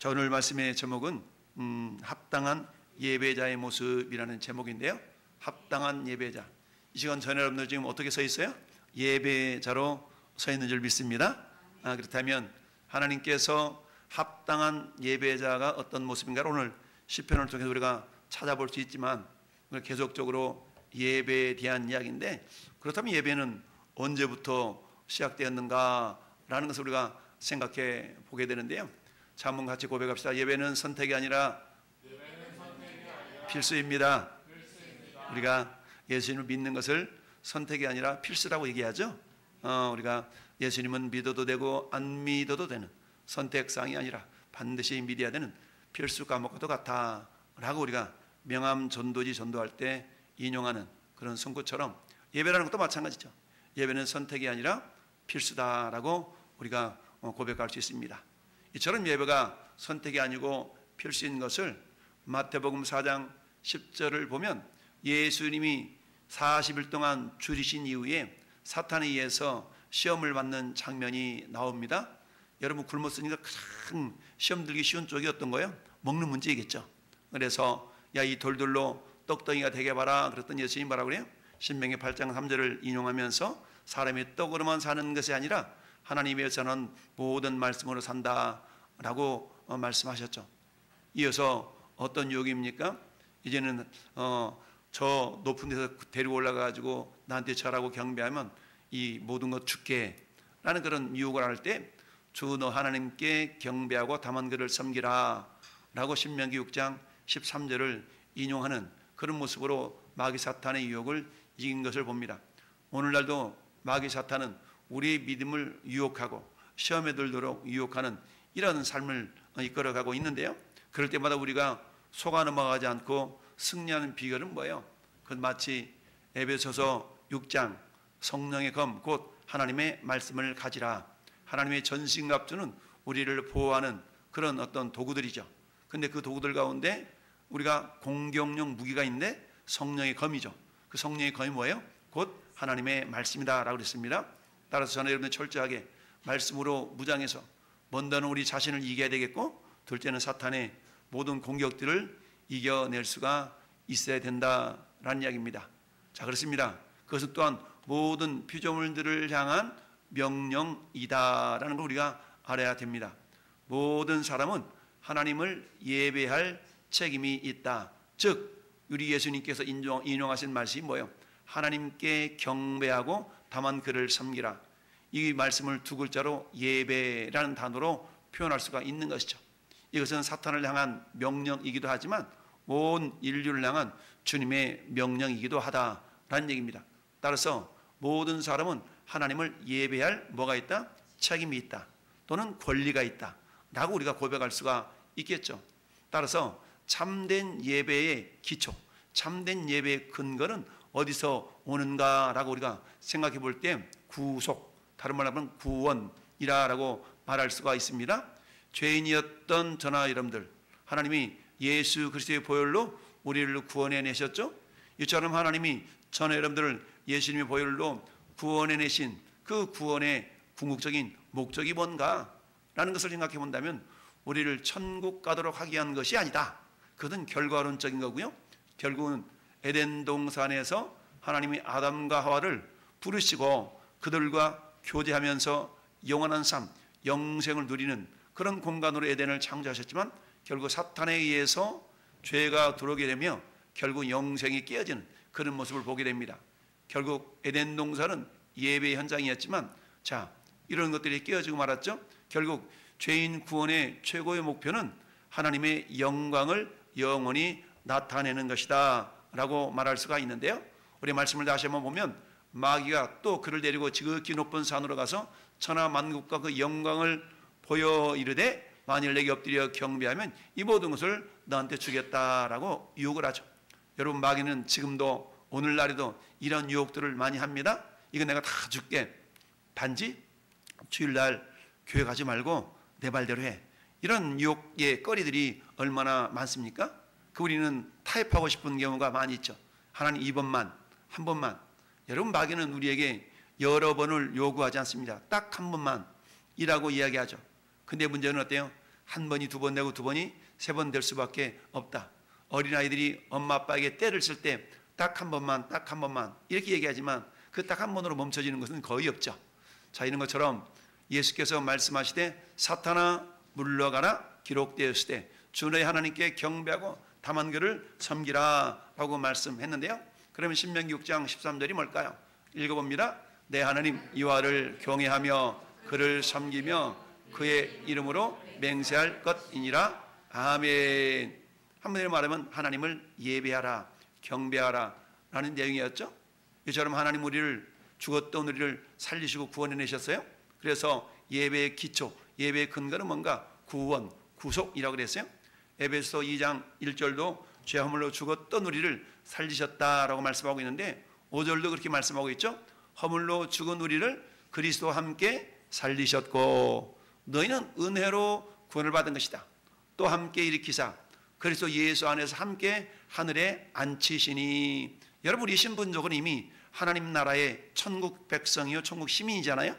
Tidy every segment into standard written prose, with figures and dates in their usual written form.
자, 오늘 말씀의 제목은 합당한 예배자의 모습이라는 제목인데요. 합당한 예배자. 이 시간 전 여러분들 지금 어떻게 서 있어요? 예배자로 서 있는 줄 믿습니다. 그렇다면 하나님께서 합당한 예배자가 어떤 모습인가를 오늘 시편을 통해서 우리가 찾아볼 수 있지만, 계속적으로 예배에 대한 이야기인데, 그렇다면 예배는 언제부터 시작되었는가라는 것을 우리가 생각해 보게 되는데요. 자, 한번 같이 고백합시다. 예배는 선택이 아니라 필수입니다. 우리가 예수님을 믿는 것을 선택이 아니라 필수라고 얘기하죠. 우리가 예수님은 믿어도 되고 안 믿어도 되는 선택사항이 아니라 반드시 믿어야 되는 필수 과목과도 같다라고 우리가 명함 전도지 전도할 때 인용하는 그런 성구처럼 예배라는 것도 마찬가지죠. 예배는 선택이 아니라 필수다라고 우리가 고백할 수 있습니다. 이처럼 예배가 선택이 아니고 필수인 것을 마태복음 4장 10절을 보면 예수님이 40일 동안 줄이신 이후에 사탄에 의해서 시험을 받는 장면이 나옵니다. 여러분, 굶었으니까 가장 시험 들기 쉬운 쪽이 어떤 거예요? 먹는 문제이겠죠. 그래서 야, 이 돌들로 떡덩이가 되게 봐라 그랬더니 예수님이 뭐라고 그래요? 신명기 8장 3절을 인용하면서 사람이 떡으로만 사는 것이 아니라 하나님의 전한 모든 말씀으로 산다라고 말씀하셨죠. 이어서 어떤 유혹입니까? 이제는 저 높은 데서 데리고 올라가가지고 나한테 절하고 경배하면 이 모든 것 죽게 라는 그런 유혹을 할 때 주 너 하나님께 경배하고 다만 그를 섬기라 라고 신명기 6장 13절을 인용하는 그런 모습으로 마귀 사탄의 유혹을 이긴 것을 봅니다. 오늘날도 마귀 사탄은 우리의 믿음을 유혹하고 시험에 들도록 유혹하는 이런 삶을 이끌어가고 있는데요. 그럴 때마다 우리가 속아 넘어가지 않고 승리하는 비결은 뭐예요? 그건 마치 에베소서 6장 성령의 검 곧 하나님의 말씀을 가지라. 하나님의 전신갑주는 우리를 보호하는 그런 어떤 도구들이죠. 근데 그 도구들 가운데 우리가 공격용 무기가 있는데 성령의 검이죠. 그 성령의 검이 뭐예요? 곧 하나님의 말씀이다 라고 그랬습니다. 따라서 저는 여러분들 철저하게 말씀으로 무장해서 먼저는 우리 자신을 이겨야 되겠고, 둘째는 사탄의 모든 공격들을 이겨낼 수가 있어야 된다라는 이야기입니다. 자, 그렇습니다. 그것은 또한 모든 피조물들을 향한 명령이다라는 걸 우리가 알아야 됩니다. 모든 사람은 하나님을 예배할 책임이 있다. 즉 우리 예수님께서 인용하신 말씀이 뭐예요? 하나님께 경배하고 다만 그를 섬기라. 이 말씀을 두 글자로 예배라는 단어로 표현할 수가 있는 것이죠. 이것은 사탄을 향한 명령이기도 하지만 온 인류를 향한 주님의 명령이기도 하다라는 얘기입니다. 따라서 모든 사람은 하나님을 예배할 뭐가 있다? 책임이 있다. 또는 권리가 있다 라고 우리가 고백할 수가 있겠죠. 따라서 참된 예배의 기초, 참된 예배의 근거는 어디서 오는가라고 우리가 생각해 볼 때 구속, 다른 말로 하면 구원이라고 말할 수가 있습니다. 죄인이었던 저나 여러분들, 하나님이 예수 그리스도의 보혈로 우리를 구원해내셨죠. 이처럼 하나님이 저나 여러분들을 예수님의 보혈로 구원해내신 그 구원의 궁극적인 목적이 뭔가 라는 것을 생각해 본다면 우리를 천국 가도록 하게 한 것이 아니다. 그것은 결과론적인 거고요. 결국은 에덴 동산에서 하나님이 아담과 하와를 부르시고 그들과 교제하면서 영원한 삶, 영생을 누리는 그런 공간으로 에덴을 창조하셨지만 결국 사탄에 의해서 죄가 들어오게 되며 결국 영생이 깨어지는 그런 모습을 보게 됩니다. 결국 에덴 동산은 예배 현장이었지만 자, 이런 것들이 깨어지고 말았죠. 결국 죄인 구원의 최고의 목표는 하나님의 영광을 영원히 나타내는 것이다 라고 말할 수가 있는데요. 우리 말씀을 다시 한번 보면 마귀가 또 그를 데리고 지극히 높은 산으로 가서 천하 만국과 그 영광을 보여 이르되 만일 내게 엎드려 경배하면 이 모든 것을 너한테 주겠다라고 유혹을 하죠. 여러분, 마귀는 지금도 오늘날에도 이런 유혹들을 많이 합니다. 이거 내가 다 줄게. 단지 주일날 교회 가지 말고 내 말대로 해. 이런 유혹의 거리들이 얼마나 많습니까? 그 우리는 타협하고 싶은 경우가 많이 있죠. 하나님 이번만, 한 번만. 여러분, 마귀는 우리에게 여러 번을 요구하지 않습니다. 딱 한 번만이라고 이야기하죠. 근데 문제는 어때요? 한 번이 두 번 되고 두 번이 세 번 될 수밖에 없다. 어린아이들이 엄마 아빠에게 때를 쓸 때 딱 한 번만, 딱 한 번만 이렇게 얘기하지만 그 딱 한 번으로 멈춰지는 것은 거의 없죠. 자, 이런 것처럼 예수께서 말씀하시되 사탄아 물러가라 기록되었으되 주 너희 하나님께 경배하고 다만 그를 섬기라 라고 말씀했는데요. 그러면 신명기 6장 13절이 뭘까요? 읽어봅니다. 내 하나님 여호와를 경외하며 그를 섬기며 그의 이름으로 맹세할 것이니라. 아멘. 한마디로 말하면 하나님을 예배하라, 경배하라 라는 내용이었죠. 이처럼 하나님 우리를, 죽었던 우리를 살리시고 구원해내셨어요. 그래서 예배의 기초, 예배의 근거는 뭔가? 구원, 구속이라고 그랬어요. 에베소서 2장 1절도 죄 허물로 죽었던 우리를 살리셨다라고 말씀하고 있는데 5절도 그렇게 말씀하고 있죠. 허물로 죽은 우리를 그리스도와 함께 살리셨고 너희는 은혜로 구원을 받은 것이다. 또 함께 일으키사 그리스도 예수 안에서 함께 하늘에 앉히시니. 여러분, 우리 신분적으로 이미 하나님 나라의 천국 백성이요 천국 시민이잖아요.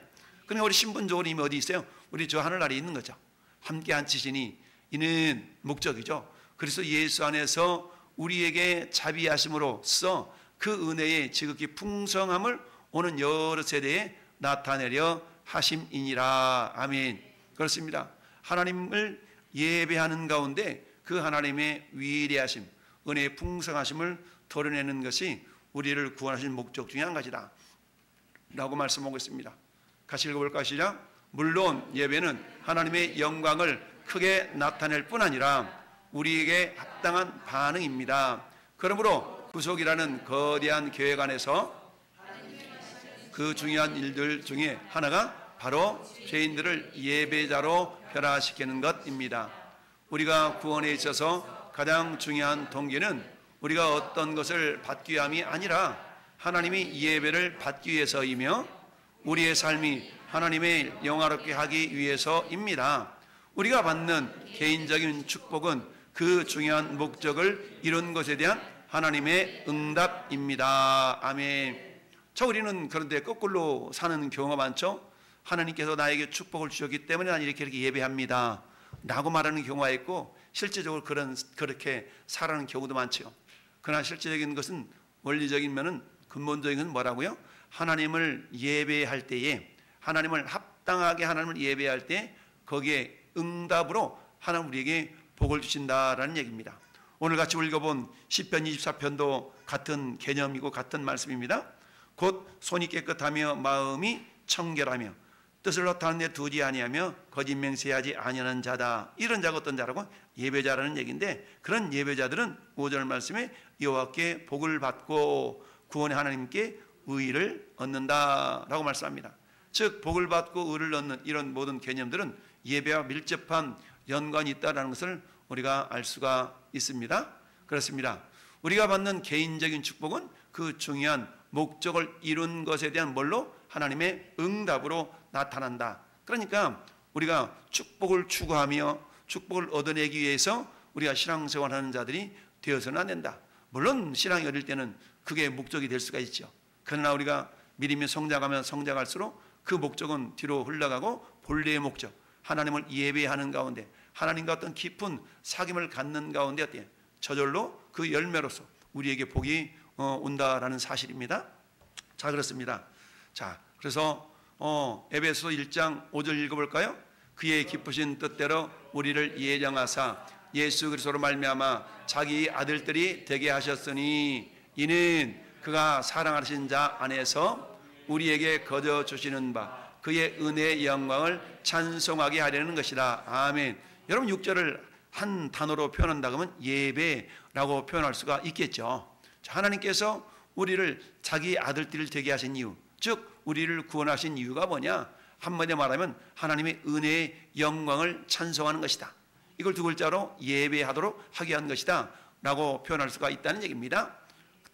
그러니까 우리 신분적으로 이미 어디 있어요? 우리 저 하늘나라에 있는 거죠. 함께 앉히시니 이는 목적이죠. 그리스도 예수 안에서 우리에게 자비하심으로써 그 은혜의 지극히 풍성함을 오는 여러 세대에 나타내려 하심이니라. 아멘. 그렇습니다. 하나님을 예배하는 가운데 그 하나님의 위대하심, 은혜의 풍성하심을 드러내는 것이 우리를 구원하신 목적 중에 한 가지다 라고 말씀하고 있습니다. 같이 읽어볼까요? 시작. 물론 예배는 하나님의 영광을 크게 나타낼 뿐 아니라 우리에게 합당한 반응입니다. 그러므로 구속이라는 거대한 계획 안에서 그 중요한 일들 중에 하나가 바로 죄인들을 예배자로 변화시키는 것입니다. 우리가 구원에 있어서 가장 중요한 동기는 우리가 어떤 것을 받기 위함이 아니라 하나님이 예배를 받기 위해서이며 우리의 삶이 하나님의 영화롭게 하기 위해서입니다. 우리가 받는 개인적인 축복은 그 중요한 목적을 이룬 것에 대한 하나님의 응답입니다. 아멘. 자, 우리는 그런데 거꾸로 사는 경우가 많죠. 하나님께서 나에게 축복을 주셨기 때문에 난 이렇게 예배합니다 라고 말하는 경우가 있고 실제적으로 그렇게 살아가는 경우도 많죠. 그러나 실제적인 것은 원리적인 면은 근본적인 것은 뭐라고요? 하나님을 예배할 때에 하나님을 합당하게 하나님을 예배할 때 거기에 응답으로 하나님 우리에게 복을 주신다라는 얘기입니다. 오늘 같이 읽어본 시편 24편도 같은 개념이고 같은 말씀입니다. 곧 손이 깨끗하며 마음이 청결하며 뜻을 허탄 데 두지 아니하며 거짓 맹세하지 아니하는 자다. 이런 자가 어떤 자라고? 예배자라는 얘기인데 그런 예배자들은 5절 말씀에 여호와께 복을 받고 구원의 하나님께 의를 얻는다라고 말씀합니다. 즉 복을 받고 의를 얻는 이런 모든 개념들은 예배와 밀접한 연관이 있다는 것을 우리가 알 수가 있습니다. 그렇습니다. 우리가 받는 개인적인 축복은 그 중요한 목적을 이룬 것에 대한 뭘로? 하나님의 응답으로 나타난다. 그러니까 우리가 축복을 추구하며 축복을 얻어내기 위해서 우리가 신앙생활하는 자들이 되어서는 안 된다. 물론 신앙이 어릴 때는 그게 목적이 될 수가 있죠. 그러나 우리가 믿음이 성장하면 성장할수록 그 목적은 뒤로 흘러가고 본래의 목적, 하나님을 예배하는 가운데 하나님과 어떤 깊은 사귐을 갖는 가운데 어때요? 저절로 그 열매로서 우리에게 복이 온다라는 사실입니다. 자, 그렇습니다. 자, 그래서 에베소 1장 5절 읽어볼까요? 그의 기쁘신 뜻대로 우리를 예정하사 예수 그리스도로 말미암아 자기 아들들이 되게 하셨으니 이는 그가 사랑하신 자 안에서 우리에게 거저 주시는 바 그의 은혜의 영광을 찬송하게 하려는 것이다. 아멘. 여러분 6절을 한 단어로 표현한다고 하면 예배라고 표현할 수가 있겠죠. 하나님께서 우리를 자기 아들들을 되게 하신 이유, 즉 우리를 구원하신 이유가 뭐냐? 한마디로 말하면 하나님의 은혜의 영광을 찬송하는 것이다. 이걸 두 글자로 예배하도록 하게 한 것이다 라고 표현할 수가 있다는 얘기입니다.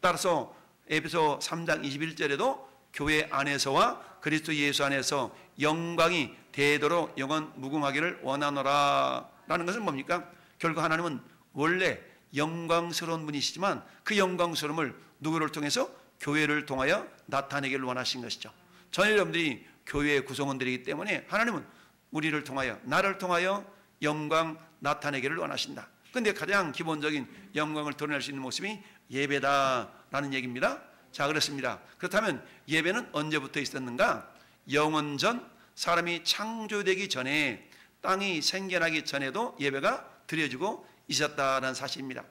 따라서 에베소 3장 21절에도 교회 안에서와 그리스도 예수 안에서 영광이 되도록 영원 무궁하기를 원하노라 라는 것은 뭡니까? 결국 하나님은 원래 영광스러운 분이시지만 그 영광스러움을 누구를 통해서? 교회를 통하여 나타내기를 원하신 것이죠. 저희 여러분들이 교회의 구성원들이기 때문에 하나님은 우리를 통하여, 나를 통하여 영광 나타내기를 원하신다. 근데 가장 기본적인 영광을 드러낼 수 있는 모습이 예배다라는 얘기입니다. 자, 그렇습니다. 그렇다면 예배는 언제부터 있었는가? 영원 전, 사람이 창조되기 전에, 땅이 생겨나기 전에도 예배가 드려지고 있었다는 사실입니다.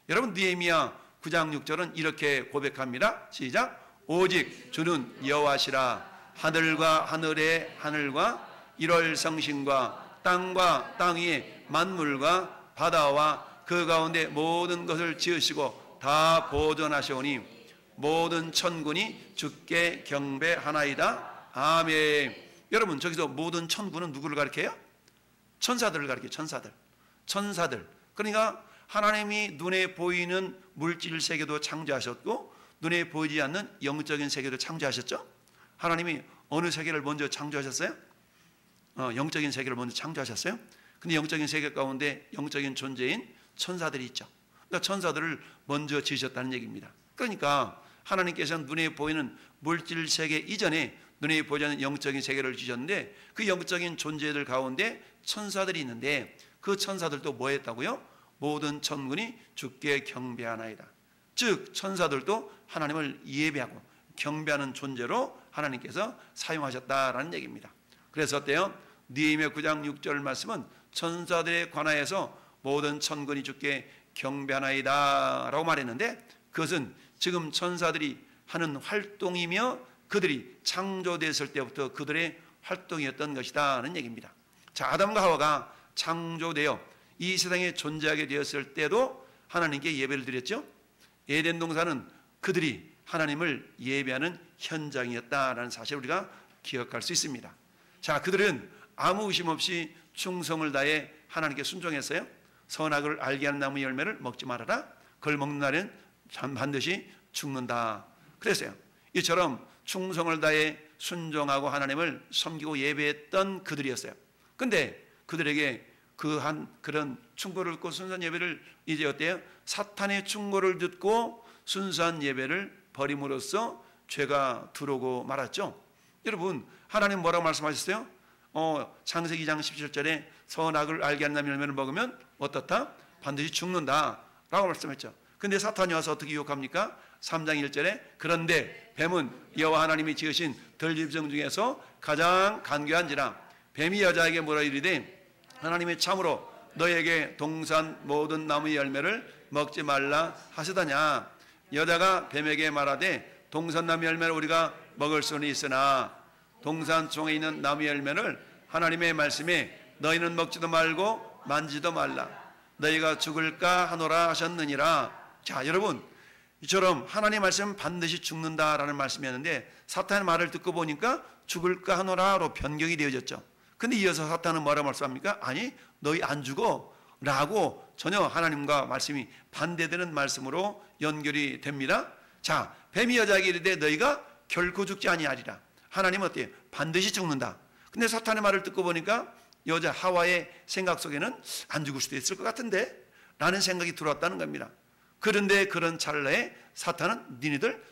여러분, 느헤미야 9장 6절은 이렇게 고백합니다. 시작. 오직 주는 여호와시라. 하늘과 하늘의 하늘과 일월 성신과 땅과 땅 위의 만물과 바다와 그 가운데 모든 것을 지으시고 다 보존하시오니 모든 천군이 주께 경배하나이다. 아멘. 여러분, 저기서 모든 천군은 누구를 가리켜요? 천사들을 가리켜요. 천사들. 그러니까 하나님이 눈에 보이는 물질 세계도 창조하셨고 눈에 보이지 않는 영적인 세계도 창조하셨죠. 하나님이 어느 세계를 먼저 창조하셨어요? 영적인 세계를 먼저 창조하셨어요. 근데 영적인 세계 가운데 영적인 존재인 천사들이 있죠. 그러니까 천사들을 먼저 지으셨다는 얘기입니다. 그러니까 하나님께서는 눈에 보이는 물질 세계 이전에 눈에 보이지 않는 영적인 세계를 지으셨는데 그 영적인 존재들 가운데 천사들이 있는데 그 천사들도 뭐 했다고요? 모든 천군이 주께 경배하나이다. 즉 천사들도 하나님을 예배하고 경배하는 존재로 하나님께서 사용하셨다라는 얘기입니다. 그래서 어때요? 느헤미야 9장 6절 말씀은 천사들에 관하여서 모든 천군이 주께 경배하나이다 라고 말했는데 그것은 지금 천사들이 하는 활동이며 그들이 창조됐을 때부터 그들의 활동이었던 것이다는 얘기입니다. 자, 아담과 하와가 창조되어 이 세상에 존재하게 되었을 때도 하나님께 예배를 드렸죠. 에덴 동산은 그들이 하나님을 예배하는 현장이었다라는 사실을 우리가 기억할 수 있습니다. 자, 그들은 아무 의심 없이 충성을 다해 하나님께 순종했어요. 선악을 알게 하는 나무 열매를 먹지 말아라. 그걸 먹는 날엔 반드시 죽는다. 그랬어요. 이처럼 충성을 다해 순종하고 하나님을 섬기고 예배했던 그들이었어요. 근데 그들에게 그런 충고를 듣고 순수한 예배를 이제 어때요? 사탄의 충고를 듣고 순수한 예배를 버림으로써 죄가 들어오고 말았죠. 여러분, 하나님 뭐라고 말씀하셨어요? 창세기 2장 17절에 선악을 알게 하는 나무 열매를 먹으면 어떻다? 반드시 죽는다 라고 말씀했죠. 근데 사탄이 와서 어떻게 유혹합니까? 3장 1절에 그런데 뱀은 여호와 하나님이 지으신 들짐승 중에서 가장 간교한지라 뱀이 여자에게 뭐라 이르되 하나님이 참으로 너에게 동산 모든 나무의 열매를 먹지 말라 하시다냐. 여자가 뱀에게 말하되 동산 나무 열매를 우리가 먹을 수는 있으나 동산 종에 있는 나무 열매를 하나님의 말씀에 너희는 먹지도 말고 만지도 말라 너희가 죽을까 하노라 하셨느니라. 자, 여러분, 이처럼 하나님의 말씀은 반드시 죽는다라는 말씀이었는데 사탄의 말을 듣고 보니까 죽을까 하노라로 변경이 되어졌죠. 근데 이어서 사탄은 뭐라고 말씀합니까? 아니, 너희 안 죽어 라고 전혀 하나님과 말씀이 반대되는 말씀으로 연결이 됩니다. 자, 뱀이 여자에게 이르되 너희가 결코 죽지 아니하리라. 하나님은 어때요? 반드시 죽는다. 근데 사탄의 말을 듣고 보니까 여자 하와의 생각 속에는 안 죽을 수도 있을 것 같은데 라는 생각이 들어왔다는 겁니다. 그런데 그런 찰나에 사탄은 니네들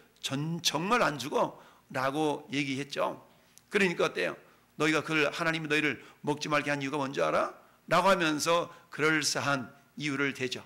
정말 안 죽어 라고 얘기했죠. 그러니까 어때요? 너희가 하나님이 너희를 먹지 말게 한 이유가 뭔지 알아? 라고 하면서 그럴싸한 이유를 대죠.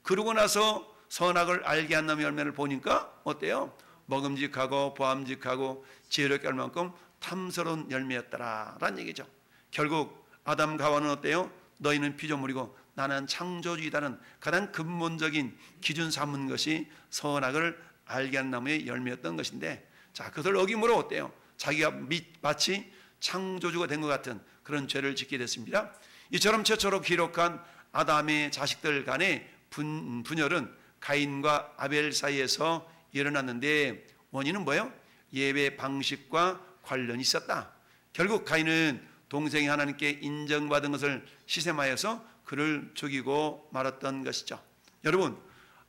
그러고 나서 선악을 알게 한 나무 열매를 보니까 어때요? 먹음직하고 보암직하고 지혜롭게 할 만큼 탐스러운 열매였더라 라는 얘기죠. 결국 아담과 하와는 어때요? 너희는 피조물이고 나는 창조주이다는 가장 근본적인 기준 삼은 것이 선악을 알게 한 나무의 열매였던 것인데, 자, 그것을 어김으로 어때요? 자기가 마치 창조주가 된 것 같은 그런 죄를 짓게 됐습니다. 이처럼 최초로 기록한 아담의 자식들 간의 분열은 가인과 아벨 사이에서 일어났는데 원인은 뭐예요? 예배 방식과 관련이 있었다. 결국 가인은 동생이 하나님께 인정받은 것을 시샘하여서 그를 죽이고 말았던 것이죠. 여러분,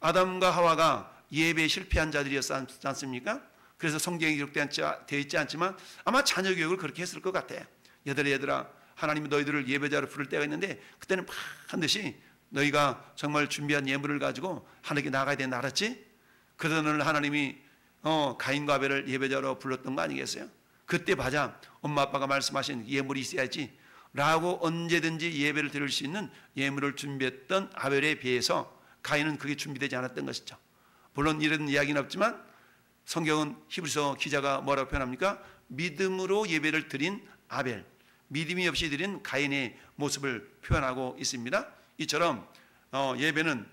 아담과 하와가 예배에 실패한 자들이었지 않습니까? 그래서 성경에 기록되어 있지 않지만 아마 자녀 교육을 그렇게 했을 것 같아요. 얘들아, 하나님이 너희들을 예배자로 부를 때가 있는데 그때는 반드시 너희가 정말 준비한 예물을 가지고 하나님께 나가야 되는 알았지? 그러던 오늘 하나님이 가인과 아벨을 예배자로 불렀던 거 아니겠어요? 그때 맞아 엄마 아빠가 말씀하신 예물이 있어야지 라고 언제든지 예배를 드릴 수 있는 예물을 준비했던 아벨에 비해서 가인은 그게 준비되지 않았던 것이죠. 물론 이런 이야기는 없지만 성경은 히브리서 기자가 뭐라고 표현합니까? 믿음으로 예배를 드린 아벨, 믿음이 없이 드린 가인의 모습을 표현하고 있습니다. 이처럼 예배는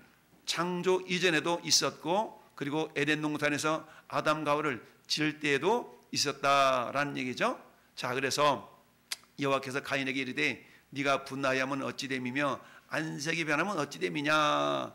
창조 이전에도 있었고, 그리고 에덴 동산에서 아담과 하와를 지을 때에도 있었다라는 얘기죠. 자, 그래서 여호와께서 가인에게 이르되 네가 분하여하면 어찌 됨이며 안색이 변하면 어찌 됨이냐.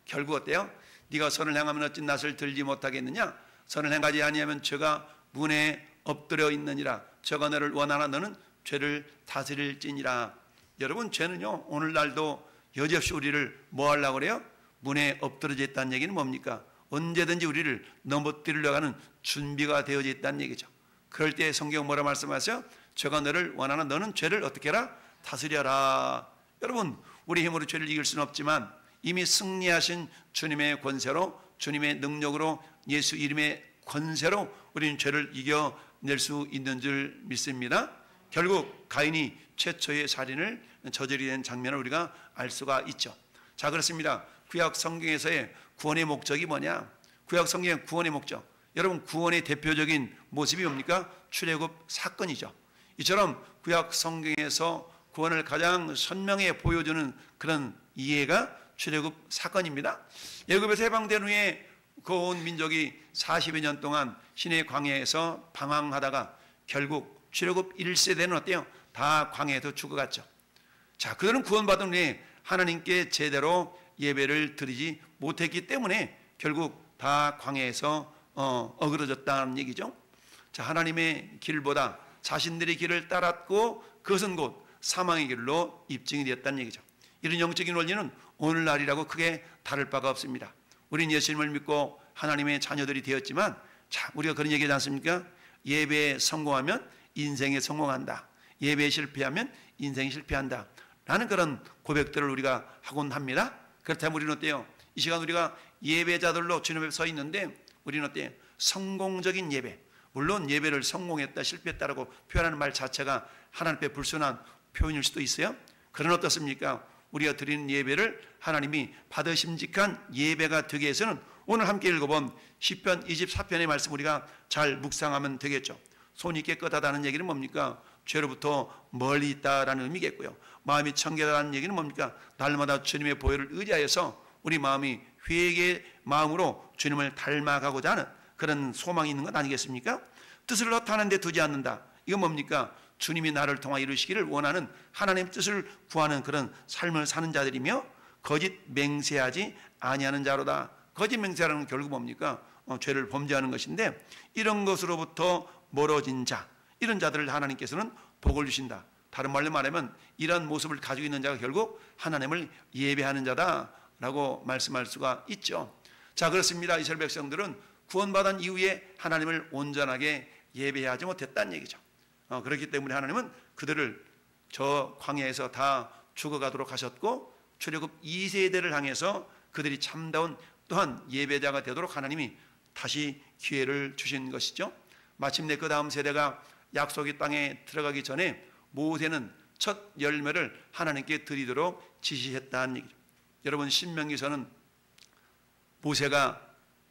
결국 어때요? 네가 선을 행하면 어찌 낯을 들지 못하겠느냐. 선을 행하지 아니하면 죄가 문에 엎드려 있느니라. 저가 너를 원하나 너는 죄를 다스릴지니라. 여러분, 죄는요 오늘날도 여지없이 우리를 뭐 하려고 그래요? 문에 엎드러져 있다는 얘기는 뭡니까? 언제든지 우리를 넘어뜨리려고 하는 준비가 되어져 있다는 얘기죠. 그럴 때 성경 뭐라 말씀하세요? 죄가 너를 원하나 너는 죄를 어떻게 해라? 다스려라. 여러분, 우리 힘으로 죄를 이길 수는 없지만 이미 승리하신 주님의 권세로, 주님의 능력으로, 예수 이름의 권세로 우리는 죄를 이겨낼 수 있는 줄 믿습니다. 결국 가인이 최초의 살인을 저지르게 된 장면을 우리가 알 수가 있죠. 자, 그렇습니다. 구약 성경에서의 구원의 목적이 뭐냐? 구약 성경의 구원의 목적, 여러분, 구원의 대표적인 모습이 뭡니까? 출애굽 사건이죠. 이처럼 구약 성경에서 구원을 가장 선명히 보여주는 그런 이해가 출애굽 사건입니다. 애굽에서 해방된 후에 그 온 민족이 40여 년 동안 시내 광야에서 방황하다가 결국 출애굽 1세대는 어때요? 다 광야에서 죽어갔죠. 자, 그들은 구원받은 후에 하나님께 제대로 예배를 드리지 못했기 때문에 결국 다 광야에서 어그러졌다는 얘기죠. 자, 하나님의 길보다 자신들의 길을 따랐고 그것은 곧 사망의 길로 입증이 되었다는 얘기죠. 이런 영적인 원리는 오늘날이라고 크게 다를 바가 없습니다. 우리는 예수님을 믿고 하나님의 자녀들이 되었지만, 자, 우리가 그런 얘기하지 않습니까? 예배에 성공하면 인생에 성공한다. 예배에 실패하면 인생이 실패한다. 라는 그런 고백들을 우리가 하곤 합니다. 그렇다면 우리는 어때요? 이 시간 우리가 예배자들로 주님 앞에 서 있는데 우리는 어때요? 성공적인 예배. 물론 예배를 성공했다, 실패했다라고 표현하는 말 자체가 하나님 앞에 불순한 표현일 수도 있어요. 그러나 어떻습니까? 우리가 드리는 예배를 하나님이 받으심직한 예배가 되기 위해서는 오늘 함께 읽어본 시편 24편의 말씀 우리가 잘 묵상하면 되겠죠. 손이 깨끗하다는 얘기는 뭡니까? 죄로부터 멀리 있다라는 의미겠고요. 마음이 청결하다는 얘기는 뭡니까? 날마다 주님의 보혈을 의지하여서 우리 마음이 회개의 마음으로 주님을 닮아가고자 하는 그런 소망이 있는 것 아니겠습니까? 뜻을 허탄한 데 두지 않는다. 이건 뭡니까? 주님이 나를 통하 이루시기를 원하는 하나님의 뜻을 구하는 그런 삶을 사는 자들이며, 거짓 맹세하지 아니하는 자로다. 거짓 맹세하는 건 결국 뭡니까? 죄를 범죄하는 것인데, 이런 것으로부터 멀어진 자, 이런 자들을 하나님께서는 복을 주신다. 다른 말로 말하면 이러한 모습을 가지고 있는 자가 결국 하나님을 예배하는 자다라고 말씀할 수가 있죠. 자, 그렇습니다. 이스라엘 백성들은 구원받은 이후에 하나님을 온전하게 예배하지 못했다는 얘기죠. 그렇기 때문에 하나님은 그들을 저 광야에서 다 죽어가도록 하셨고, 출애굽 2세대를 향해서 그들이 참다운 또한 예배자가 되도록 하나님이 다시 기회를 주신 것이죠. 마침내 그 다음 세대가 약속의 땅에 들어가기 전에 모세는 첫 열매를 하나님께 드리도록 지시했다는 얘기죠. 여러분, 신명기서는 모세가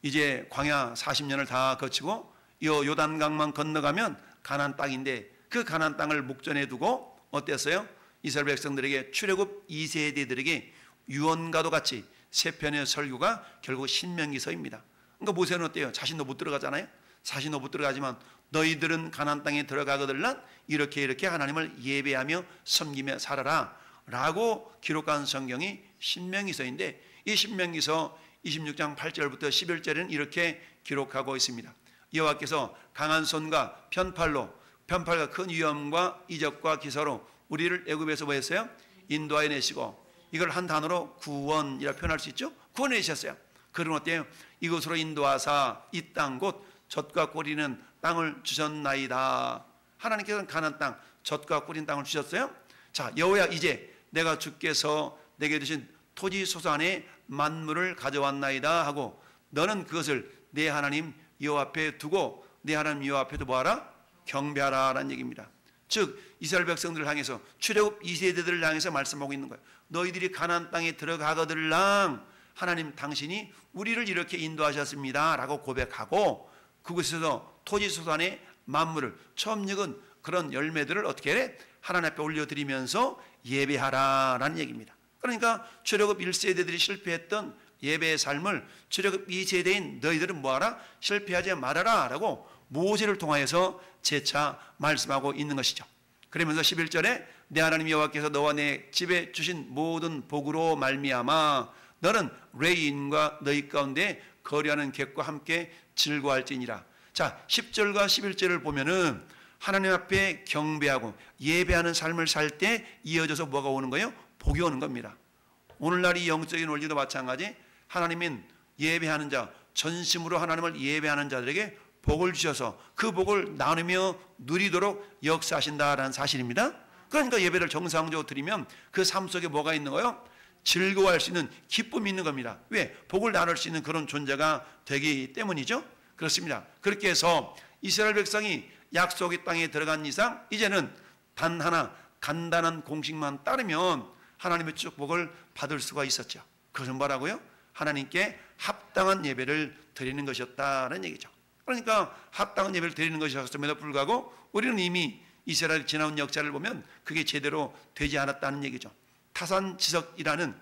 이제 광야 40년을 다 거치고 이 요단강만 건너가면 가나안 땅인데, 그 가나안 땅을 목전에 두고 어땠어요? 이스라엘 백성들에게, 출애굽 2세대들에게 유언과도 같이 세 편의 설교가 결국 신명기서입니다. 그러니까 모세는 어때요? 자신도 못 들어가잖아요. 자신도 못 들어가지만 너희들은 가나안 땅에 들어가거들란 이렇게 하나님을 예배하며 섬기며 살아라 라고 기록한 성경이 신명기서인데, 이 신명기서 26장 8절부터 11절에는 이렇게 기록하고 있습니다. 여호와께서 강한 손과 편팔과 큰 위엄과 이적과 기사로 우리를 애굽에서 뭐 했어요? 인도하여 내시고, 이걸 한 단어로 구원이라 표현할 수 있죠. 구원해 내셨어요. 그럼 어때요? 이곳으로 인도하사 이 땅 곧 젖과 꿀이는 땅을 주셨나이다. 하나님께서는 가나안 땅, 젖과 꿀인 땅을 주셨어요. 자, 여호야, 이제 내가 주께서 내게 주신 토지 소수 안에 만물을 가져왔나이다 하고, 너는 그것을 내 하나님 여호와 앞에 두고 내 하나님 여호와 앞에도 뭐하라? 경배하라 라는 얘기입니다. 즉 이스라엘 백성들을 향해서 출애굽 2세대들을 향해서 말씀하고 있는 거예요. 너희들이 가나안 땅에 들어가거들랑 하나님 당신이 우리를 이렇게 인도하셨습니다 라고 고백하고, 그곳에서 토지소산의 만물을 처음 익은 그런 열매들을 어떻게 해? 하나님 앞에 올려드리면서 예배하라라는 얘기입니다. 그러니까 출애굽 1세대들이 실패했던 예배의 삶을 출애굽 2세대인 너희들은 뭐하라? 실패하지 말아라 라고 모세를 통하여서 재차 말씀하고 있는 것이죠. 그러면서 11절에 내 하나님 여호와께서 너와 내 집에 주신 모든 복으로 말미암아 너는 레인과 너희 가운데 거류하는 객과 함께 즐거워할지니라. 자, 10절과 11절을 보면은 하나님 앞에 경배하고 예배하는 삶을 살 때 이어져서 뭐가 오는 거예요? 복이 오는 겁니다. 오늘날 이 영적인 원리도 마찬가지, 하나님은 예배하는 자, 전심으로 하나님을 예배하는 자들에게 복을 주셔서 그 복을 나누며 누리도록 역사하신다라는 사실입니다. 그러니까 예배를 정상적으로 드리면 그 삶 속에 뭐가 있는 거예요? 즐거워할 수 있는 기쁨이 있는 겁니다. 왜? 복을 나눌 수 있는 그런 존재가 되기 때문이죠. 그렇습니다. 그렇게 해서 이스라엘 백성이 약속의 땅에 들어간 이상 이제는 단 하나 간단한 공식만 따르면 하나님의 축복을 받을 수가 있었죠. 그것은 뭐라고요? 하나님께 합당한 예배를 드리는 것이었다는 얘기죠. 그러니까 합당한 예배를 드리는 것이었음에도 불구하고 우리는 이미 이스라엘 지나온 역사를 보면 그게 제대로 되지 않았다는 얘기죠. 타산지석이라는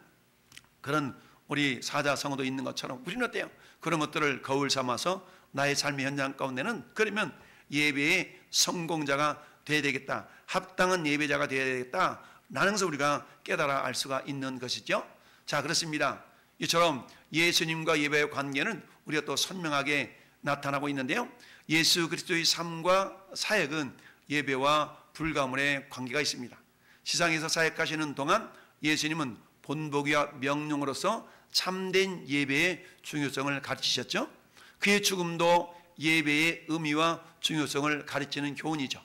그런 우리 사자성어도 있는 것처럼 우리는 어때요? 그런 것들을 거울 삼아서 나의 삶의 현장 가운데는 그러면 예배의 성공자가 되어야 되겠다, 합당한 예배자가 되어야 되겠다 라는 것을 우리가 깨달아 알 수가 있는 것이죠. 자, 그렇습니다. 이처럼 예수님과 예배의 관계는 우리가 또 선명하게 나타나고 있는데요, 예수 그리스도의 삶과 사역은 예배와 불가문의 관계가 있습니다. 세상에서 사역하시는 동안 예수님은 본보기와 명령으로서 참된 예배의 중요성을 가르치셨죠. 그의 죽음도 예배의 의미와 중요성을 가르치는 교훈이죠.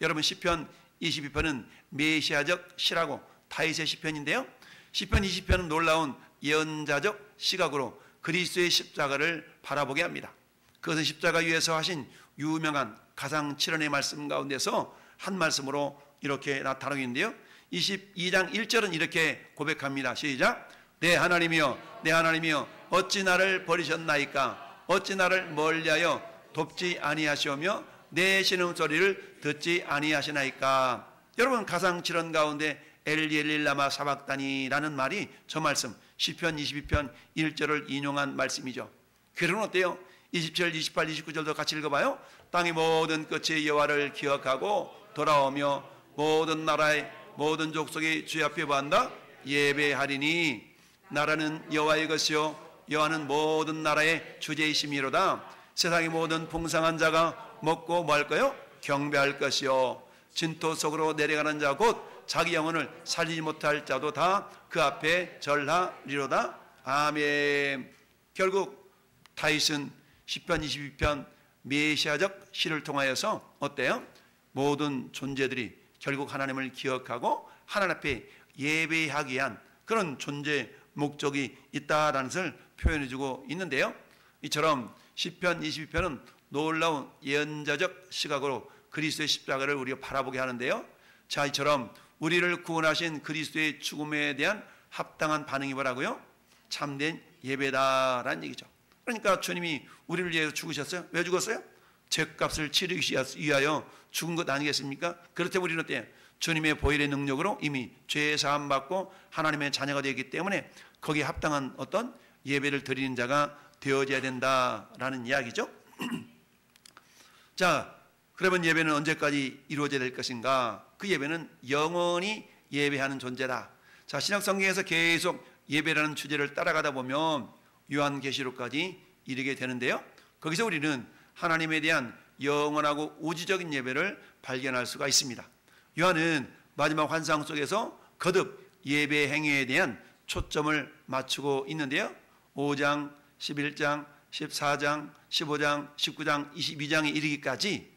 여러분, 시편 22편은 메시아적 시라고 다윗의 시편인데요, 시편 20편은 놀라운 예언자적 시각으로 그리스도의 십자가를 바라보게 합니다. 그것은 십자가 위에서 하신 유명한 가상 7원의 말씀 가운데서 한 말씀으로 이렇게 나타나고 있는데요, 22장 1절은 이렇게 고백합니다. 시작. 내 하나님이여 내 하나님이여 어찌 나를 버리셨나이까? 어찌 나를 멀리하여 돕지 아니하시오며 내 신음소리를 듣지 아니하시나이까? 여러분, 가상 7원 가운데 엘리 라마 사박다니라는 말이 저 말씀 시편 22편 1절을 인용한 말씀이죠. 그러면 어때요? 27, 28, 29절도 같이 읽어봐요. 땅의 모든 끝이 여호와를 기억하고 돌아오며 모든 나라의 모든 족속이 주 앞에 반다 예배하리니 나라는 여호와의 것이요 여호와는 모든 나라의 주제이심이로다. 세상의 모든 풍성한 자가 먹고 뭐 할까요? 경배할 것이요 진토 속으로 내려가는 자 곧 자기 영혼을 살리지 못할 자도 다 그 앞에 절하리로다. 아멘. 결국 다윗은 시편 22편 메시아적 시를 통하여서 어때요? 모든 존재들이 결국 하나님을 기억하고 하나님 앞에 예배하기 위한 그런 존재 목적이 있다라는 것을 표현해주고 있는데요, 이처럼 시편 22편은 놀라운 예언자적 시각으로 그리스도의 십자가를 우리가 바라보게 하는데요, 자, 이처럼 우리를 구원하신 그리스도의 죽음에 대한 합당한 반응이 뭐라고요? 참된 예배다라는 얘기죠. 그러니까 주님이 우리를 위해서 죽으셨어요. 왜 죽었어요? 죄값을 치르기 위하여 죽은 것 아니겠습니까? 그렇다면 우리는 어때요? 주님의 보혈의 능력으로 이미 죄 사함 받고 하나님의 자녀가 되기 때문에 거기에 합당한 어떤 예배를 드리는 자가 되어져야 된다라는 이야기죠. 자, 그러면 예배는 언제까지 이루어져야 될 것인가? 그 예배는 영원히 예배하는 존재다. 자, 신약성경에서 계속 예배라는 주제를 따라가다 보면 요한계시록까지 이르게 되는데요, 거기서 우리는 하나님에 대한 영원하고 우주적인 예배를 발견할 수가 있습니다. 요한은 마지막 환상 속에서 거듭 예배 행위에 대한 초점을 맞추고 있는데요, 5장, 11장, 14장, 15장, 19장, 22장에 이르기까지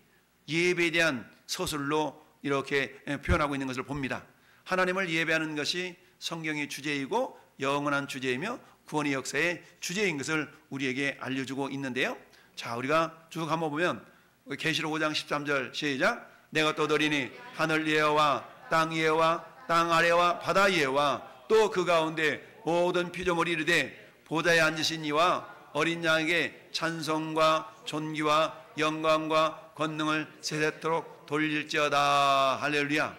예배에 대한 서술로 이렇게 표현하고 있는 것을 봅니다. 하나님을 예배하는 것이 성경의 주제이고 영원한 주제이며 구원의 역사의 주제인 것을 우리에게 알려주고 있는데요, 자, 우리가 쭉 한번 보면 계시록 5장 13절 시작. 내가 또 드리니 하늘 예와 땅 예와 땅 아래와 바다 예와 또 그 가운데 모든 피조물이 이르되 보좌에 앉으신 이와 어린 양에게 찬송과 존귀와 영광과 권능을 세세토록 돌릴지어다. 할렐루야.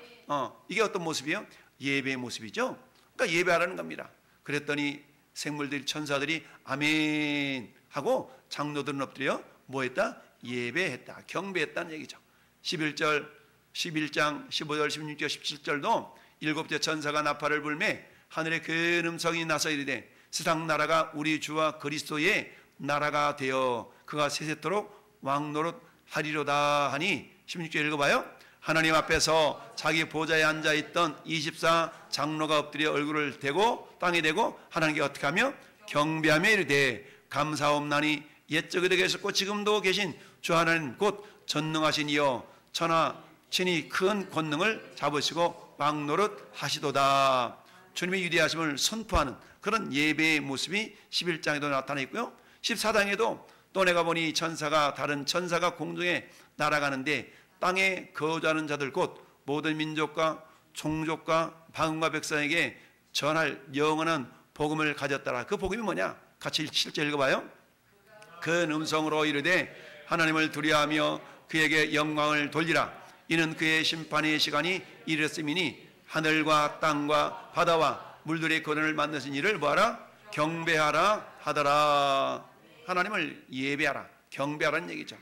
이게 어떤 모습이에요? 예배의 모습이죠. 그러니까 예배하라는 겁니다. 그랬더니 생물들이, 천사들이 아멘 하고 장로들은 엎드려 뭐 했다? 예배했다. 경배했다는 얘기죠. 11장 15절 16절 17절도 일곱째 천사가 나팔을 불매 하늘에 큰 음성이 나서 이르되 세상 나라가 우리 주와 그리스도의 나라가 되어 그가 세세토록 왕노릇하리로다 하니 16절 읽어봐요. 하나님 앞에서 자기 보좌에 앉아있던 24 장로가 엎드려 얼굴을 대고 땅에 대고 하나님께 어떻게 하며 경배하며 이르되 감사옵나니 옛적에도 계셨고 지금도 계신 주 하나님 곧 전능하신 이여 천하 친히 큰 권능을 잡으시고 왕노릇 하시도다. 주님의 위대하심을 선포하는 그런 예배의 모습이 11장에도 나타나 있고요. 14장에도 또 내가 보니 천사가 다른 천사가 공중에 날아가는데 땅에 거주하는 자들 곧 모든 민족과 종족과 방언과 백성에게 전할 영원한 복음을 가졌더라. 그 복음이 뭐냐? 같이 실제 읽어봐요. 큰 음성으로 이르되 하나님을 두려워하며 그에게 영광을 돌리라. 이는 그의 심판의 시간이 이르렀음이니 하늘과 땅과 바다와 물들의 거론을 만드신 이를 뭐하라? 경배하라 하더라. 하나님을 예배하라, 경배하라는 얘기죠.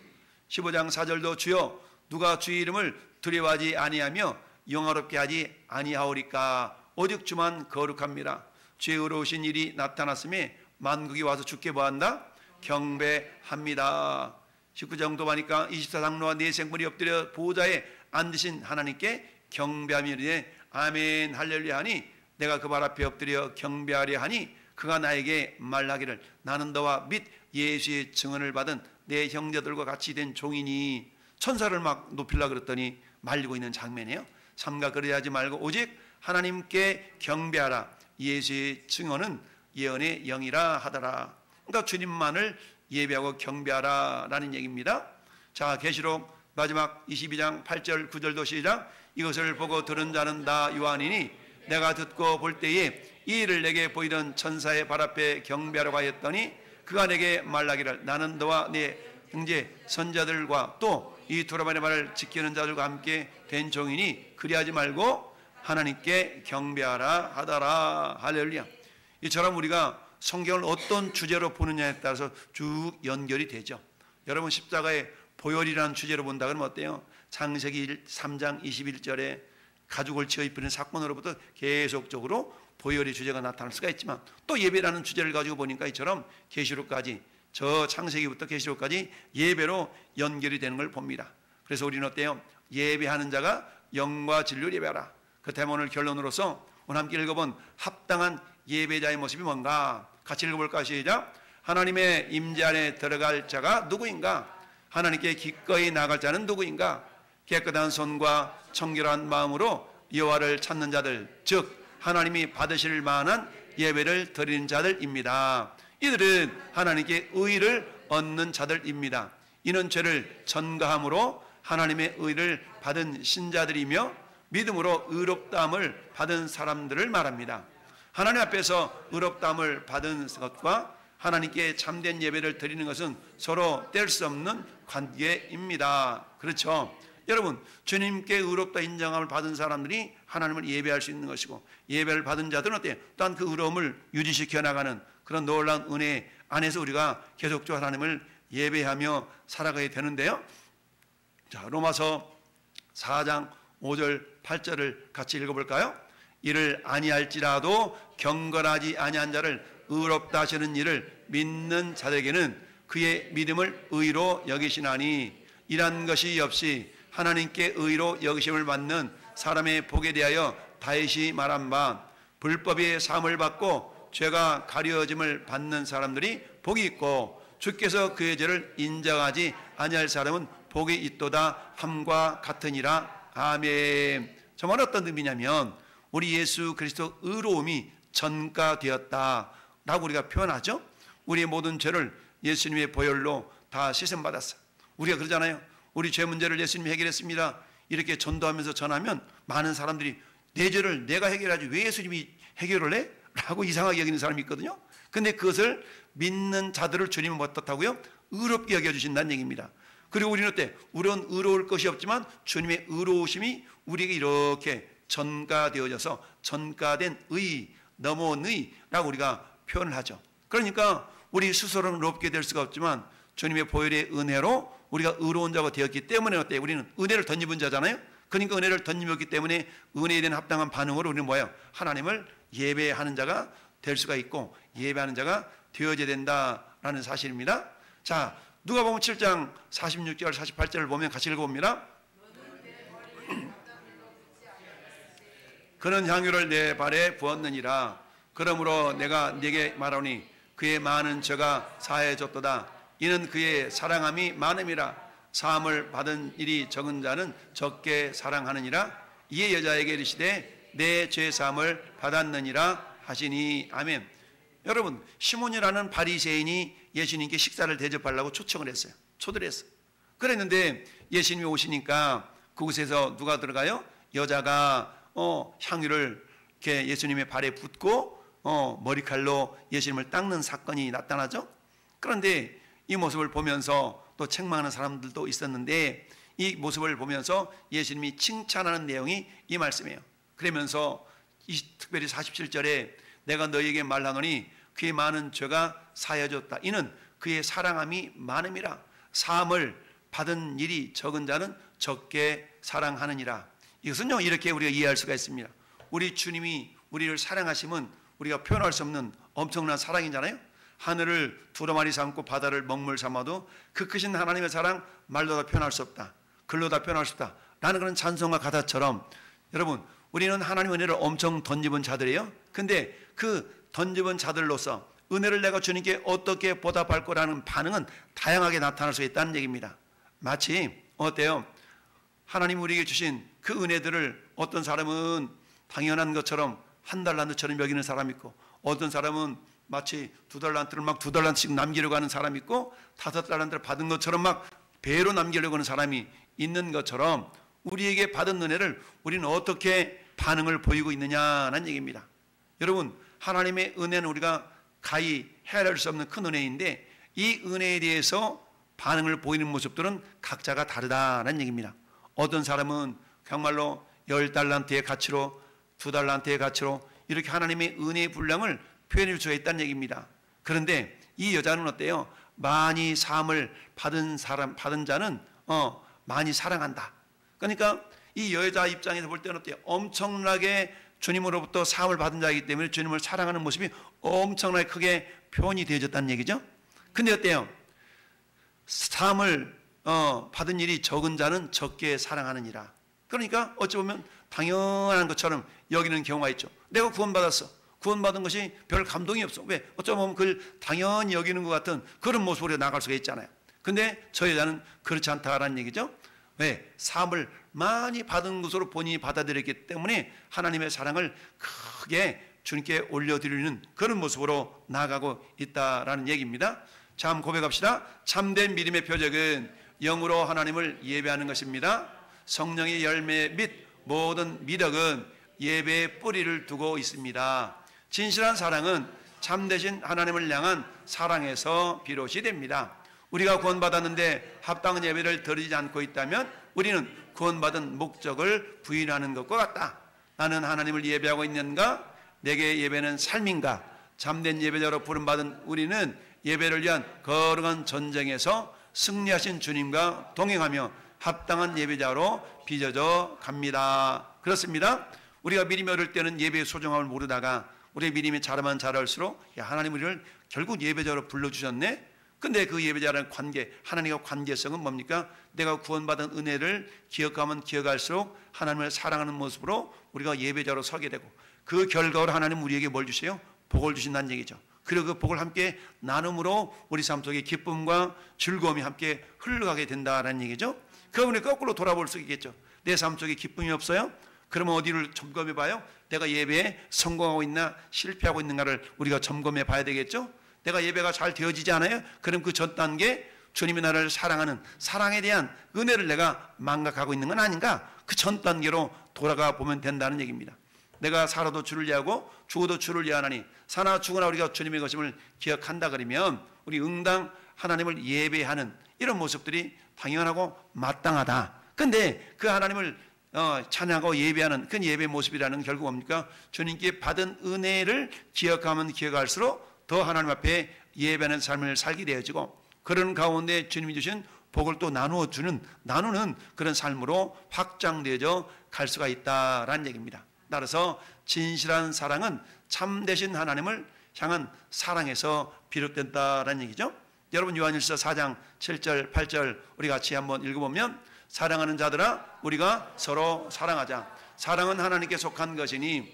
15장 4절도 주여 누가 주의 이름을 두려워하지 아니하며 영화롭게 하지 아니하오리까. 오직 주만 거룩합니다. 주의 의로우신 일이 나타났음에 만국이 와서 주께 뭐한다? 경배합니다. 19장도 보니까 24장로와 네 생물이 엎드려 보좌에 앉으신 하나님께 경배하며 이르되 아멘 할렐루야 하니 내가 그 발 앞에 엎드려 경배하려 하니 그가 나에게 말하기를 나는 너와 및 예수의 증언을 받은 내 형제들과 같이 된 종이니. 천사를 막 높이려고 그랬더니 말리고 있는 장면이에요. 삼가 그리하지 말고 오직 하나님께 경배하라. 예수의 증언은 예언의 영이라 하더라. 그러니까 주님만을 예배하고 경배하라 라는 얘기입니다. 자, 계시록 마지막 22장 8절 9절도 시작. 이것을 보고 들은 자는 다 요한이니 내가 듣고 볼 때에 이 일을 내게 보이던 천사의 발 앞에 경배하라고 하였더니 그가 내게 말하기를 나는 너와 네 형제 선자들과 또 이 두라반의 말을 지키는 자들과 함께 된 종이니 그리하지 말고 하나님께 경배하라 하더라. 할렐루야. 이처럼 우리가 성경을 어떤 주제로 보느냐에 따라서 쭉 연결이 되죠. 여러분 십자가의 보혈이라는 주제로 본다 그러면 어때요? 창세기 3장 21절에 가죽을 치어 입히는 사건으로부터 계속적으로 보혈의 주제가 나타날 수가 있지만 또 예배라는 주제를 가지고 보니까 이처럼 계시록까지 저 창세기부터 계시록까지 예배로 연결이 되는 걸 봅니다. 그래서 우리는 어때요? 예배하는 자가 영과 진리를 예배하라. 그 대목을 결론으로서 오늘 함께 읽어본 합당한 예배자의 모습이 뭔가 같이 읽어볼까? 시작. 하나님의 임재 안에 들어갈 자가 누구인가? 하나님께 기꺼이 나갈 자는 누구인가? 깨끗한 손과 청결한 마음으로 여호와를 찾는 자들, 즉 하나님이 받으실 만한 예배를 드리는 자들입니다. 이들은 하나님께 의를 얻는 자들입니다. 이는 죄를 전가함으로 하나님의 의를 받은 신자들이며 믿음으로 의롭다함을 받은 사람들을 말합니다. 하나님 앞에서 의롭다함을 받은 것과 하나님께 참된 예배를 드리는 것은 서로 뗄 수 없는 관계입니다. 그렇죠? 여러분, 주님께 의롭다 인정함을 받은 사람들이 하나님을 예배할 수 있는 것이고 예배를 받은 자들은 어때요? 또한 그 의로움을 유지시켜 나가는 그런 놀라운 은혜 안에서 우리가 계속적으로 하나님을 예배하며 살아가야 되는데요. 자, 로마서 4장 5절 8절을 같이 읽어볼까요? 이를 아니할지라도 경건하지 아니한 자를 의롭다 하시는 이를 믿는 자들에게는 그의 믿음을 의로 여기시나니 이란 것이 없이 하나님께 의로 여기심을 받는 사람의 복에 대하여 다윗이 말한 바 불법의 사함을 받고 죄가 가려짐을 받는 사람들이 복이 있고 주께서 그의 죄를 인정하지 아니할 사람은 복이 있도다 함과 같으니라. 아멘. 정말 어떤 의미냐면 우리 예수 그리스도 의로움이 전가되었다라고 우리가 표현하죠. 우리의 모든 죄를 예수님의 보혈로 다 씻음받았어. 우리가 그러잖아요. 우리 죄 문제를 예수님이 해결했습니다. 이렇게 전도하면서 전하면 많은 사람들이 내 죄를 내가 해결하지 왜 예수님이 해결을 해? 라고 이상하게 여기는 사람이 있거든요. 근데 그것을 믿는 자들을 주님은 어떻다고요? 의롭게 여겨주신다는 얘기입니다. 그리고 우리는 어때? 우리는 의로울 것이 없지만 주님의 의로우심이 우리에게 이렇게 전가되어져서 전가된 의, 넘어온 의라고 우리가 표현을 하죠. 그러니까 우리 스스로는 의롭게 될 수가 없지만 주님의 보혈의 은혜로 우리가 의로운 자가 되었기 때문에 어때? 우리는 은혜를 덧입은 자잖아요. 그러니까 은혜를 덧입었기 때문에 은혜에 대한 합당한 반응으로 우리는 뭐예요? 하나님을 예배하는 자가 될 수가 있고 예배하는 자가 되어져야 된다라는 사실입니다. 자, 누가복음 7장 46절 48절을 보면 같이 읽어봅니다. 그는 향유를 내 발에 부었느니라. 그러므로 내가 네게 말하노니 그의 많은 죄가 사해졌도다. 이는 그의 사랑함이 많음이라. 사함을 받은 일이 적은 자는 적게 사랑하느니라. 이에 여자에게 이르시되 내 죄 사함을 받았느니라 하시니. 아멘. 여러분, 시몬이라는 바리새인이 예수님께 식사를 대접하려고 초청을 했어요. 초대를 했어요. 그랬는데 예수님이 오시니까 그곳에서 누가 들어가요? 여자가 향유를 이렇게 예수님의 발에 붓고 머리칼로 예수님을 닦는 사건이 나타나죠. 그런데 이 모습을 보면서 또 책망하는 사람들도 있었는데 이 모습을 보면서 예수님이 칭찬하는 내용이 이 말씀이에요. 그러면서 특별히 47절에 내가 너희에게 말하노니 그의 많은 죄가 사해졌다. 이는 그의 사랑함이 많음이라. 사함을 받은 일이 적은 자는 적게 사랑하느니라. 이것은요 이렇게 우리가 이해할 수가 있습니다. 우리 주님이 우리를 사랑하심은 우리가 표현할 수 없는 엄청난 사랑이잖아요. 하늘을 두루마리 삼고 바다를 먹물 삼아도 그 크신 하나님의 사랑 말로 다 표현할 수 없다. 글로 다 표현할 수 없다. 라는 그런 찬송과 가사처럼 여러분 우리는 하나님의 은혜를 엄청 던집은 자들이에요. 근데 그 던집은 자들로서 은혜를 내가 주님께 어떻게 보답할 거라는 반응은 다양하게 나타날 수 있다는 얘기입니다. 마치 어때요? 하나님 우리에게 주신 그 은혜들을 어떤 사람은 당연한 것처럼 한 달란트처럼 여기는 사람이 있고 어떤 사람은 마치 두 달란트를 막 두 달란트씩 남기려고 하는 사람이 있고 다섯 달란트를 받은 것처럼 막 배로 남기려고 하는 사람이 있는 것처럼 우리에게 받은 은혜를 우리는 어떻게 반응을 보이고 있느냐는 얘기입니다. 여러분 하나님의 은혜는 우리가 가히 헤아릴 수 없는 큰 은혜인데 이 은혜에 대해서 반응을 보이는 모습들은 각자가 다르다는 얘기입니다. 어떤 사람은 정말로 10달란트의 가치로 2달란트의 가치로 이렇게 하나님의 은혜의 분량을 표현해 줄 수 있다는 얘기입니다. 그런데 이 여자는 어때요? 많이 사함을 받은 자는 많이 사랑한다. 그러니까 이 여자 입장에서 볼 때는 어때요? 엄청나게 주님으로부터 사함을 받은 자이기 때문에 주님을 사랑하는 모습이 엄청나게 크게 표현이 되어졌다는 얘기죠. 근데 어때요? 사함을 받은 일이 적은 자는 적게 사랑하느니라. 그러니까 어찌 보면 당연한 것처럼 여기는 경우가 있죠. 내가 구원받았어. 구원받은 것이 별 감동이 없어. 왜? 어쩌면 그걸 당연히 여기는 것 같은 그런 모습으로 나갈 수가 있잖아요. 근데 저 여자는 그렇지 않다라는 얘기죠. 왜? 사함을 많이 받은 것으로 본인이 받아들였기 때문에 하나님의 사랑을 크게 주님께 올려드리는 그런 모습으로 나아가고 있다라는 얘기입니다. 자, 한번 고백합시다. 참된 믿음의 표적은 영으로 하나님을 예배하는 것입니다. 성령의 열매 및 모든 미덕은 예배의 뿌리를 두고 있습니다. 진실한 사랑은 참되신 하나님을 향한 사랑에서 비롯이 됩니다. 우리가 구원받았는데 합당한 예배를 드리지 않고 있다면 우리는 구원받은 목적을 부인하는 것과 같다. 나는 하나님을 예배하고 있는가? 내게 예배는 삶인가? 참된 예배자로 부름받은 우리는 예배를 위한 거룩한 전쟁에서 승리하신 주님과 동행하며 합당한 예배자로 빚어져 갑니다. 그렇습니다. 우리가 믿음이 어릴 때는 예배의 소중함을 모르다가 우리의 믿음이 자라면 자랄수록 하나님 우리를 결국 예배자로 불러주셨네. 근데 그 예배자라는 관계, 하나님과 관계성은 뭡니까? 내가 구원받은 은혜를 기억하면 기억할수록 하나님을 사랑하는 모습으로 우리가 예배자로 서게 되고 그 결과로 하나님 우리에게 뭘 주세요? 복을 주신다는 얘기죠. 그리고 그 복을 함께 나눔으로 우리 삶 속에 기쁨과 즐거움이 함께 흘러가게 된다는 얘기죠. 그러면 거꾸로 돌아볼 수 있겠죠. 내 삶 속에 기쁨이 없어요? 그러면 어디를 점검해 봐요? 내가 예배에 성공하고 있나 실패하고 있는가를 우리가 점검해 봐야 되겠죠. 내가 예배가 잘 되어지지 않아요? 그럼 그 전 단계 주님이 나를 사랑하는 사랑에 대한 은혜를 내가 망각하고 있는 건 아닌가? 그 전 단계로 돌아가 보면 된다는 얘기입니다. 내가 살아도 주를 위하고 죽어도 주를 위하나니 사나 죽으나 우리가 주님의 것임을 기억한다 그러면 우리 응당 하나님을 예배하는 이런 모습들이 당연하고 마땅하다. 근데 그 하나님을 찬양하고 예배하는 그 예배 모습이라는 건 결국 뭡니까? 주님께 받은 은혜를 기억하면 기억할수록 더 하나님 앞에 예배하는 삶을 살게 되어지고 그런 가운데 주님이 주신 복을 또 나누는 그런 삶으로 확장되어져 갈 수가 있다라는 얘기입니다. 따라서 진실한 사랑은 참되신 하나님을 향한 사랑에서 비롯된다라는 얘기죠. 여러분 요한일서 4장 7절 8절 우리 같이 한번 읽어보면 사랑하는 자들아 우리가 서로 사랑하자. 사랑은 하나님께 속한 것이니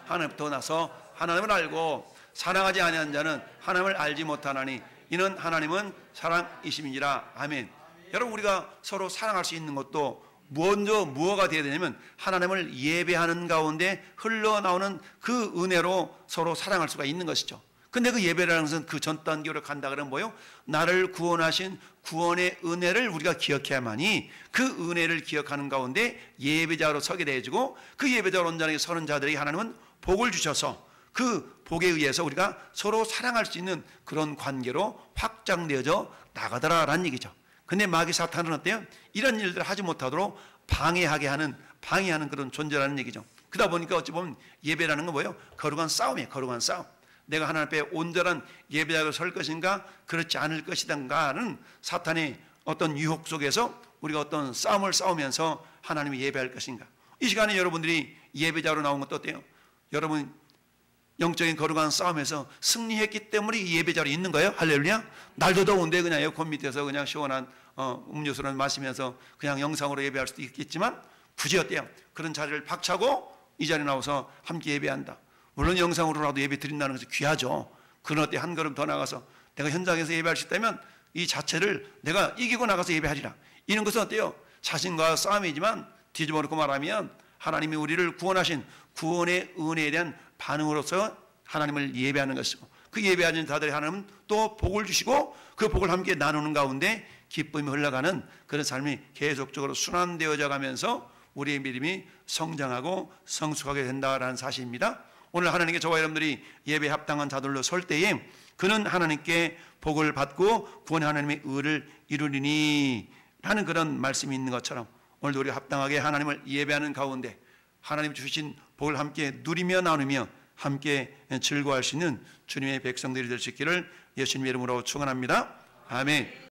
하나님부터 나서 하나님을 알고 사랑하지 아니한 자는 하나님을 알지 못하나니 이는 하나님은 사랑이심이니라. 아멘. 여러분 우리가 서로 사랑할 수 있는 것도 먼저 무엇가 되어야 되냐면 하나님을 예배하는 가운데 흘러나오는 그 은혜로 서로 사랑할 수가 있는 것이죠. 근데 그 예배라는 것은 그 전 단계로 간다 그러면 뭐요? 나를 구원하신 구원의 은혜를 우리가 기억해야만이 그 은혜를 기억하는 가운데 예배자로 서게 되어지고 그 예배자로 온전하게 서는 자들에게 하나님은 복을 주셔서 그 복에 의해서 우리가 서로 사랑할 수 있는 그런 관계로 확장되어져 나가더라라는 얘기죠. 근데 마귀 사탄은 어때요? 이런 일들을 하지 못하도록 방해하는 그런 존재라는 얘기죠. 그러다 보니까 어찌 보면 예배라는 건 뭐예요? 거룩한 싸움이에요. 거룩한 싸움. 내가 하나님 앞에 온전한 예배자로 설 것인가 그렇지 않을 것이던가는 사탄의 어떤 유혹 속에서 우리가 어떤 싸움을 싸우면서 하나님을 예배할 것인가. 이 시간에 여러분들이 예배자로 나온 것도 어때요? 여러분 영적인 거룩한 싸움에서 승리했기 때문에 이 예배자로 있는 거예요. 할렐루야. 날도 더운데 그냥 에어컨 밑에서 그냥 시원한 음료수를 마시면서 그냥 영상으로 예배할 수도 있겠지만 굳이 어때요? 그런 자리를 박차고 이 자리에 나와서 함께 예배한다. 물론 영상으로라도 예배 드린다는 것이 귀하죠. 그런 어때 한 걸음 더 나가서 내가 현장에서 예배할 수 있다면 이 자체를 내가 이기고 나가서 예배하리라. 이런 것은 어때요? 자신과 싸움이지만 뒤집어 놓고 말하면 하나님이 우리를 구원하신 구원의 은혜에 대한 반응으로서 하나님을 예배하는 것이고 그 예배하는 자들이 하나님은 또 복을 주시고 그 복을 함께 나누는 가운데 기쁨이 흘러가는 그런 삶이 계속적으로 순환되어져 가면서 우리의 믿음이 성장하고 성숙하게 된다라는 사실입니다. 오늘 하나님께 저와 여러분들이 예배에 합당한 자들로 설 때에 그는 하나님께 복을 받고 구원의 하나님의 의를 이루리니 라는 그런 말씀이 있는 것처럼 오늘도 우리가 합당하게 하나님을 예배하는 가운데 하나님 주신 복을 함께 누리며 나누며 함께 즐거워할 수 있는 주님의 백성들이 될 수 있기를 예수님의 이름으로 축원합니다. 아멘.